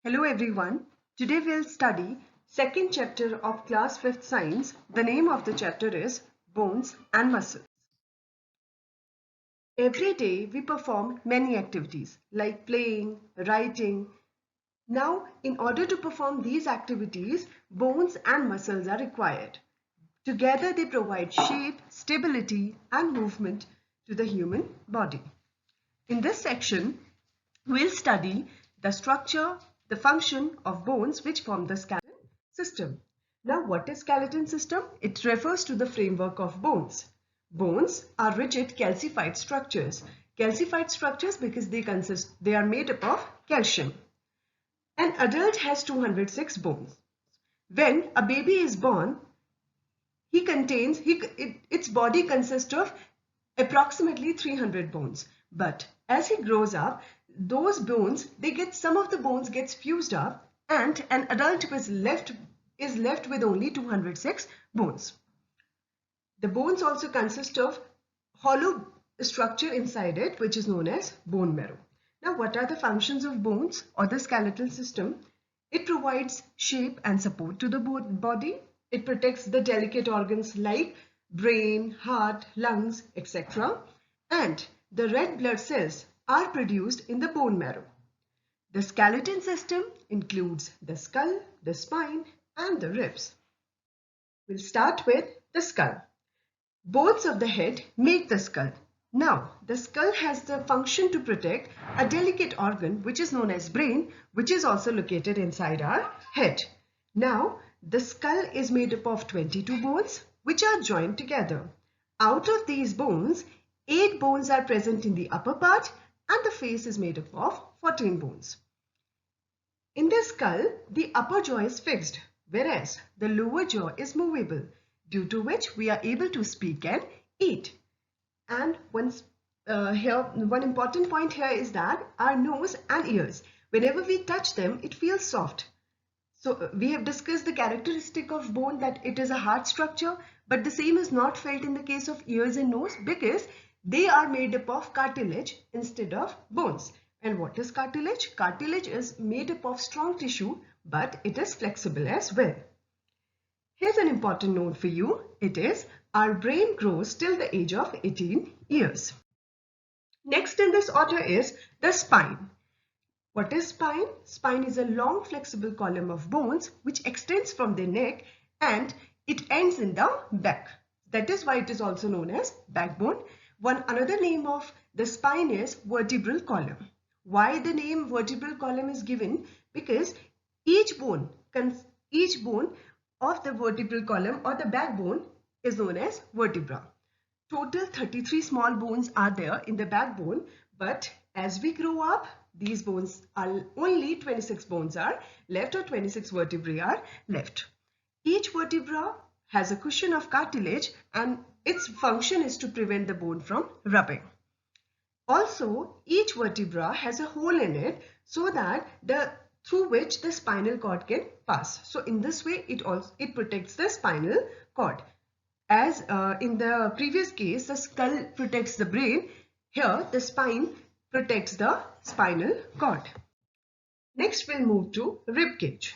Hello everyone. Today we'll study second chapter of class 5th science. The name of the chapter is Bones and Muscles. Every day we perform many activities like playing, writing. Now, in order to perform these activities, bones and muscles are required. Together they provide shape, stability and movement to the human body. In this section, we'll study the structure, the function of bones which form the skeleton system. Now, what is skeleton system? It refers to the framework of bones. Bones are rigid calcified structures. Calcified structures because they are made up of calcium. An adult has 206 bones. When a baby is born, its body consists of approximately 300 bones. But as he grows up, those bones, some of the bones gets fused up and an adult is left with only 206 bones. The bones also consist of hollow structure inside it, which is known as bone marrow. Now, what are the functions of bones or the skeletal system? It provides shape and support to the body. It protects the delicate organs like brain, heart, lungs, etc. And the red blood cells are produced in the bone marrow. The skeleton system includes the skull, the spine, and the ribs. We'll start with the skull. Bones of the head make the skull. Now, the skull has the function to protect a delicate organ which is known as brain, which is also located inside our head. Now, the skull is made up of 22 bones which are joined together. Out of these bones, 8 bones are present in the upper part and the face is made up of 14 bones. In the skull, the upper jaw is fixed, whereas the lower jaw is movable, due to which we are able to speak and eat. And one important point here is that our nose and ears, whenever we touch them, it feels soft. So we have discussed the characteristic of bone, that it is a hard structure, but the same is not felt in the case of ears and nose because they are made up of cartilage instead of bones. And what is cartilage? Cartilage is made up of strong tissue, but it is flexible as well. Here's an important note for you. It is our brain grows till the age of 18 years. Next in this order is the spine. What is spine? Spine is a long flexible column of bones which extends from the neck and it ends in the back. That is why it is also known as backbone. Another name of the spine is vertebral column. Why the name vertebral column is given? Because each bone of the vertebral column or the backbone is known as vertebra. Total 33 small bones are there in the backbone, but as we grow up, these bones are only 26 bones are left, or 26 vertebrae are left. Each vertebra has a cushion of cartilage and its function is to prevent the bone from rubbing. Also, each vertebra has a hole in it so that through which the spinal cord can pass. So in this way, it protects the spinal cord. As in the previous case, the skull protects the brain. Here, the spine protects the spinal cord. Next, we'll move to rib cage.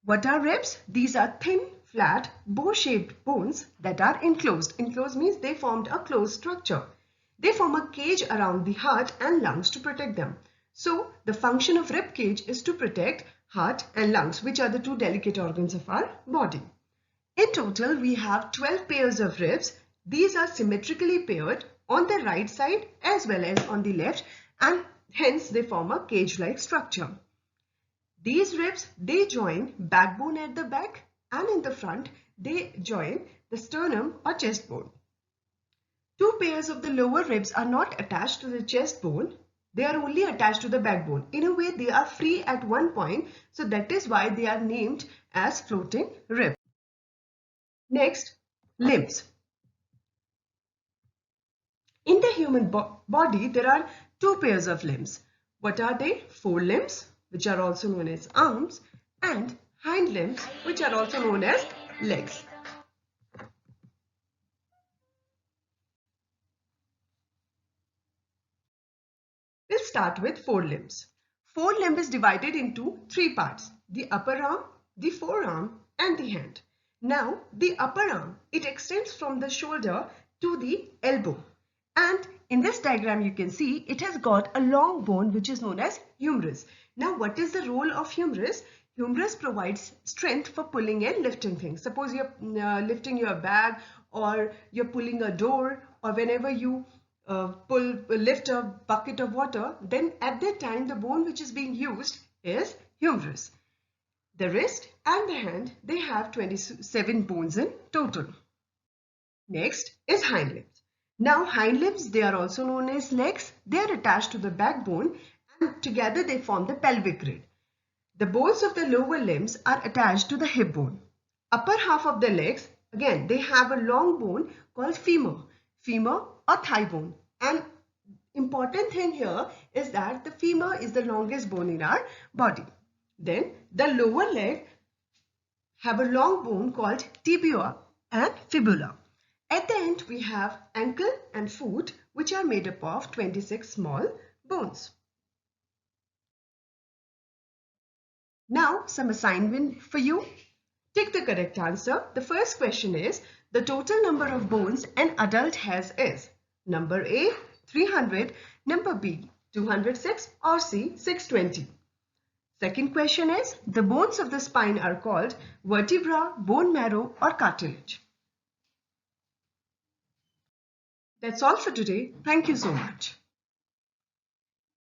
What are ribs? These are thin, flat, bow-shaped bones that are enclosed. Enclosed means they formed a closed structure. They form a cage around the heart and lungs to protect them. So, the function of rib cage is to protect heart and lungs, which are the two delicate organs of our body. In total, we have 12 pairs of ribs. These are symmetrically paired on the right side as well as on the left, and hence they form a cage-like structure. These ribs, they join backbone at the back, and in the front, they join the sternum or chest bone. 2 pairs of the lower ribs are not attached to the chest bone. They are only attached to the backbone. In a way, they are free at one point, so that is why they are named as floating ribs. Next, limbs. In the human body, there are 2 pairs of limbs. What are they? Forelimbs, which are also known as arms, and hind limbs, which are also known as legs. We'll start with forelimbs. forelimb is divided into three parts: the upper arm, the forearm, and the hand. Now, the upper arm, it extends from the shoulder to the elbow. And in this diagram, you can see it has got a long bone which is known as humerus. Now, what is the role of humerus? Humerus provides strength for pulling and lifting things. Suppose you're lifting your bag, or you're pulling a door, or whenever you lift a bucket of water, then at that time the bone which is being used is humerus. The wrist and the hand, they have 27 bones in total. Next is hind limbs. Now hind limbs, they are also known as legs. They are attached to the backbone and together they form the pelvic grid. The bones of the lower limbs are attached to the hip bone. Upper half of the legs, again, they have a long bone called femur or thigh bone. And important thing here is that the femur is the longest bone in our body. Then the lower leg have a long bone called tibia and fibula. At the end, we have ankle and foot, which are made up of 26 small bones. Now, some assignment for you. Take the correct answer. The first question is, the total number of bones an adult has is number A, 300, number B, 206, or C, 620. Second question is, the bones of the spine are called vertebra, bone marrow, or cartilage. That's all for today. Thank you so much.